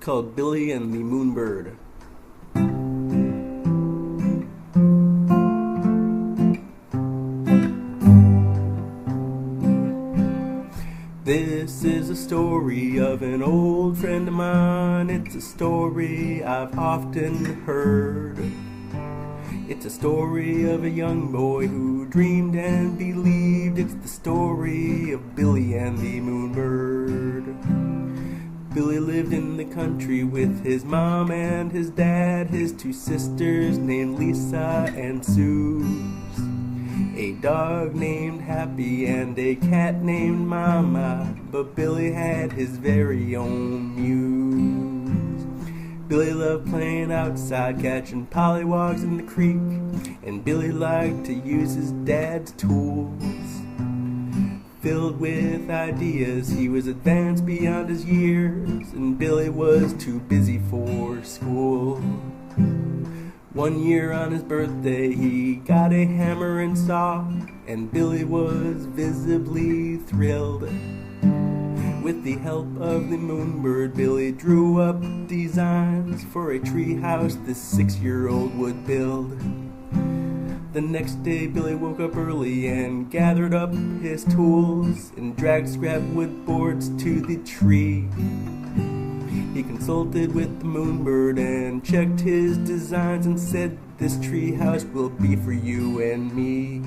called Billy and the Moonbird. This is a story of an old friend of mine. It's a story I've often heard. It's a story of a young boy who dreamed and believed. It's the story of Billy and the Moonbird. Billy lived in the country with his mom and his dad, his two sisters named Lisa and Sue, a dog named Happy and a cat named Mama, but Billy had his very own Muse. Billy loved playing outside, catching pollywogs in the creek, and Billy liked to use his dad's tools. Filled with ideas, he was advanced beyond his years, and Billy was too busy for school. One year on his birthday, he got a hammer and saw, and Billy was visibly thrilled. With the help of the Moonbird, Billy drew up designs for a treehouse this 6-year-old would build. The next day, Billy woke up early and gathered up his tools and dragged scrap wood boards to the tree. He consulted with the Moonbird and checked his designs and said, "This treehouse will be for you and me."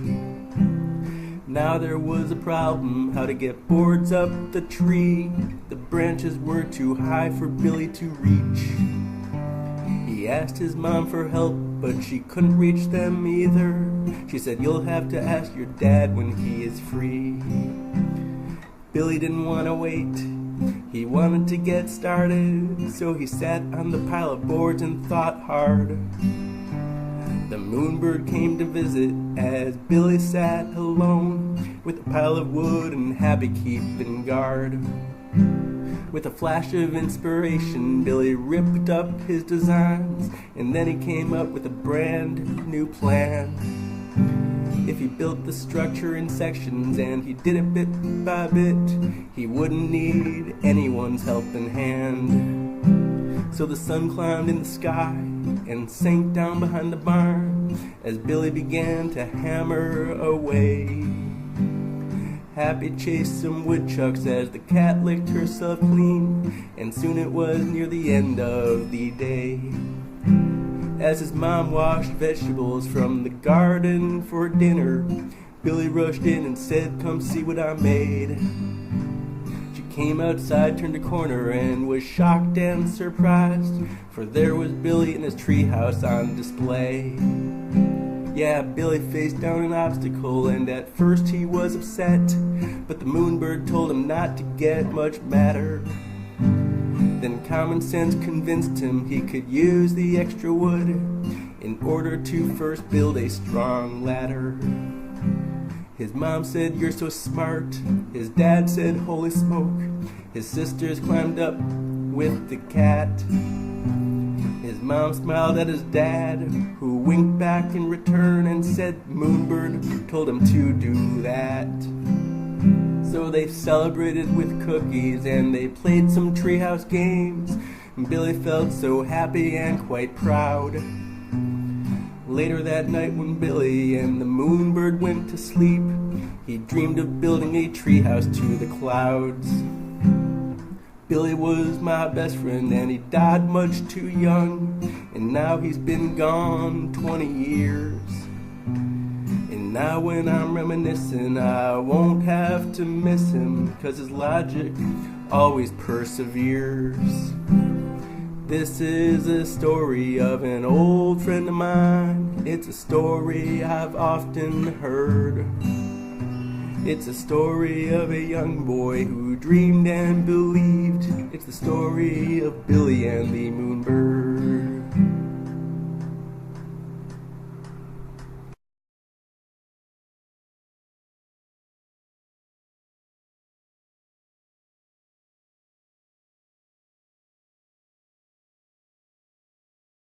Now there was a problem, how to get boards up the tree. The branches were too high for Billy to reach. He asked his mom for help, but she couldn't reach them either. She said, "You'll have to ask your dad when he is free." Billy didn't want to wait. He wanted to get started, so he sat on the pile of boards and thought hard. The Moonbird came to visit as Billy sat alone, with a pile of wood and Happy keeping guard. With a flash of inspiration, Billy ripped up his designs, and then he came up with a brand new plan. If he built the structure in sections and he did it bit by bit, he wouldn't need anyone's helping hand. So the sun climbed in the sky and sank down behind the barn as Billy began to hammer away. Happy chased some woodchucks as the cat licked herself clean, and soon it was near the end of the day. As his mom washed vegetables from the garden for dinner, Billy rushed in and said, "Come see what I made." She came outside, turned a corner, and was shocked and surprised, for there was Billy in his treehouse on display. Yeah, Billy faced down an obstacle, and at first he was upset, but the Moonbird told him not to get much madder. Then common sense convinced him he could use the extra wood in order to first build a strong ladder. His mom said, "You're so smart." His dad said, "Holy smoke." His sisters climbed up with the cat. His mom smiled at his dad, who winked back in return and said, "Moonbird told him to do that." So they celebrated with cookies and they played some treehouse games. Billy felt so happy and quite proud. Later that night when Billy and the Moonbird went to sleep, he dreamed of building a treehouse to the clouds. Billy was my best friend and he died much too young, and now he's been gone 20 years. And now when I'm reminiscing, I won't have to miss him, 'cause his logic always perseveres. This is a story of an old friend of mine. It's a story I've often heard. It's a story of a young boy who dreamed and believed. It's the story of Billy and the Moonbird.